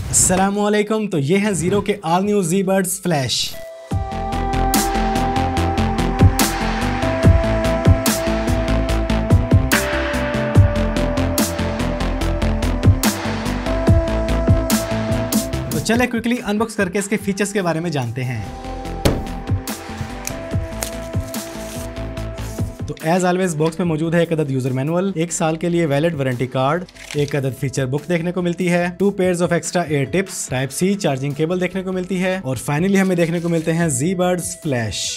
अस्सलामुअलैकुम। तो ये है जीरो के ऑल न्यू जी बर्ड्स फ्लैश। तो चले क्विकली अनबॉक्स करके इसके फीचर्स के बारे में जानते हैं। तो एज ऑलवेज बॉक्स में मौजूद है एक अदद यूजर मैनुअल, 1 साल के लिए वैलिड वारंटी कार्ड, एक अदद फीचर बुक देखने को मिलती है, 2 pairs of extra air tips, type C charging cable देखने को मिलती है और फाइनली हमें देखने को मिलते हैं जी बर्ड्स फ्लैश।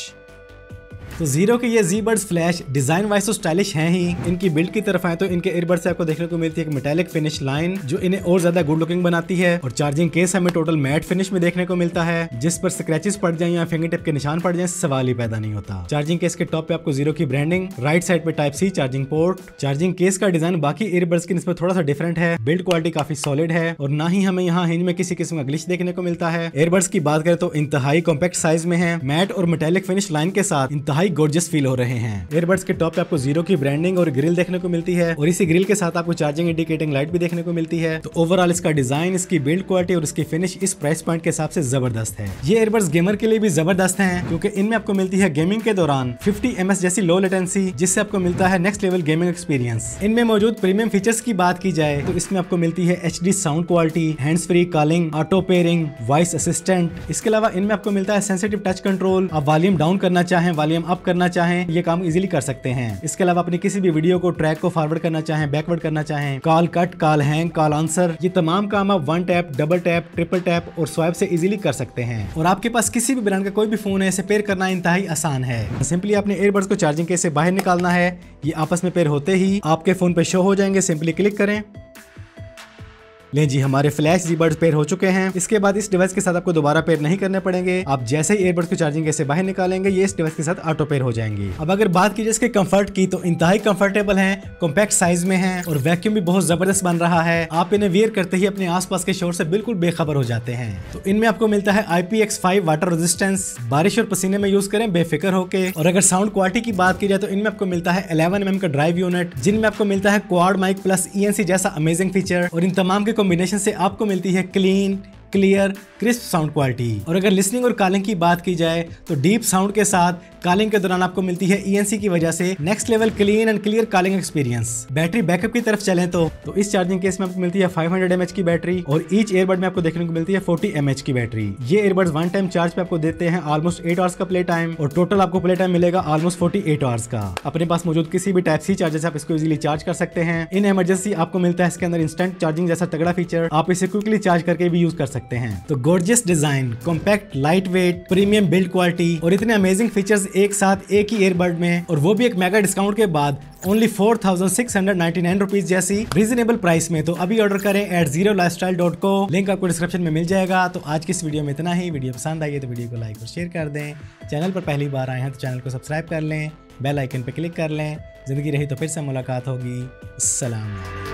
तो जीरो के ये जी बर्ड्स फ्लैश डिजाइन वाइज तो स्टाइलिश हैं ही, इनकी बिल्ड की तरफ आए तो इनके ईयरबड्स से आपको देखने को मिलती है एक मेटालिक फिनिश लाइन जो इन्हें और ज्यादा गुड लुकिंग बनाती है और चार्जिंग केस हमें टोटल मैट फिनिश में देखने को मिलता है जिस पर स्क्रैचेस पड़ जाए या फिंगर टिप के निशान पड़ जाए सवाल ही पैदा नहीं होता। चार्जिंग केस के टॉप पे आपको जीरो की ब्रांडिंग, राइट साइड पे type C charging port. Charging case का डिजाइन बाकी ईयरबड्स की निस्बत थोड़ा सा डिफरेंट है, बिल्ड क्वालिटी काफी सॉलिड है और ना ही हमें यहाँ हिंज में किसी किस्म का ग्लिच देखने को मिलता है। ईयरबड्स की बात करें तो इंतहाई कॉम्पैक्ट साइज में है, मैट और मेटालिक फिनिश लाइन के साथ इंतहाई गॉर्जियस फील हो रहे हैं। ईयरबड्स के टॉप पे आपको जीरो की ब्रांडिंग और ग्रिल देखने को मिलती है और इसी ग्रिल के साथ आपको चार्जिंग इंडिकेटिंग लाइट भी देखने को मिलती है। तो ओवरऑल इसका डिजाइन, इसकी बिल्ड क्वालिटी और इसकी फिनिश इस प्राइस पॉइंट के हिसाब से जबरदस्त है। ये ईयरबड्स गेमर के लिए भी जबरदस्त हैं क्योंकि इनमें आपको मिलती है गेमिंग के दौरान 50 ms जैसी लो लेटेंसी जिससे आपको मिलता है नेक्स्ट लेवल गेमिंग एक्सपीरियंस। इनमें मौजूद प्रीमियम फीचर्स की बात की जाए तो इसमें आपको मिलती है HD sound quality, hands free calling, auto pairing, voice assistant. इसके अलावा इनमें आपको मिलता है सेंसिटिव टच कंट्रोल, आप वॉल्यूम डाउन करना चाहें, वॉल्यूम अप करना चाहें, ये काम इजीली कर सकते हैं। इसके अलावा अपनी किसी भी वीडियो को ट्रैक को फॉरवर्ड करना चाहें, बैकवर्ड करना चाहें, call cut, call hang, call answer, ये तमाम काम आप 1 tap, double tap, triple tap और स्वाइप से इजीली कर सकते हैं। और आपके पास किसी भी ब्रांड का कोई भी फोन है, इसे पेयर करना इंतहाई आसान है। सिंपली आपने ईयरबड्स को चार्जिंग केस से बाहर निकालना है, ये आपस में पेयर होते ही आपके फोन पे शो हो जाएंगे। सिंपली क्लिक करें, ले जी हमारे फ्लैश जी बर्ड्स पेयर हो चुके हैं। इसके बाद इस डिवाइस के साथ आपको दोबारा पेयर नहीं करने पड़ेंगे, आप जैसे ही ईयरबड्स को चार्जिंग केस से बाहर निकालेंगे ये इस डिवाइस के साथ ऑटो पेयर हो जाएंगे। अब अगर बात की जाए इसके कंफर्ट की तो इंतहाई कंफर्टेबल हैं, कॉम्पैक्ट साइज में हैं और वैक्यूम भी बहुत जबरदस्त बन रहा है। आप इन्हें वियर करते ही अपने आसपास के शोर से बिल्कुल बेखबर हो जाते हैं। तो इनमें आपको मिलता है IPX5 वाटर रेजिस्टेंस, बारिश और पसीने में यूज करें बेफिक्र होके। और अगर साउंड क्वालिटी की बात की जाए तो इनमें आपको मिलता है 11 mm का ड्राइव यूनिट जिनमें आपको मिलता है क्वाड माइक प्लस ENC जैसा अमेजिंग फीचर और इन तमाम के कॉम्बिनेशन से आपको मिलती है clean, clear, crisp sound quality. और अगर लिसनिंग और कॉलिंग की बात की जाए तो डीप साउंड के साथ कॉलिंग के दौरान आपको मिलती है ENC की वजह से next level clean and clear calling experience. Battery backup की तरफ चलें तो इस चार्जिंग केस में आपको मिलती है 500 mAh की बैटरी और ईच ईयरबड में आपको देखने को मिलती है 40 mAh की बैटरी। ये ईयरबड्स 1 टाइम चार्ज पे आपको देते हैं ऑलमोस्ट 8 आवर्स का प्ले टाइम और टोटल आपको प्ले टाइम मिलेगा ऑलमोस्ट 48 आवर्स का। अपने पास मौजूद किसी भी टाइप सी चार्जर से आप इसको इजीली चार्ज कर सकते हैं। इन इमरजेंसी आपको मिलता है इसके अंदर इंस्टेंट चार्जिंग जैसा तगड़ा फीचर, आप इसे क्विकली चार्ज करके भी यूज कर सकते हैं। तो gorgeous design, compact, light weight, premium build quality और इतने अमेजिंग फीचर्स एक साथ एक ही ईयरबड में, और वो भी एक मेगा डिस्काउंट के बाद ओनली 4699 रुपीज जैसी रीजनेबल प्राइस में। तो अभी ऑर्डर करें @zerolifestyle.co, लिंक आपको डिस्क्रिप्शन में मिल जाएगा। तो आज की इस वीडियो में इतना ही। वीडियो पसंद आई है तो वीडियो को लाइक और शेयर कर दें। चैनल पर पहली बार आए हैं तो चैनल को सब्सक्राइब कर लें, बेल आइकन पर क्लिक कर लें। जिंदगी रही तो फिर से मुलाकात होगी। अस्सलाम वालेकुम।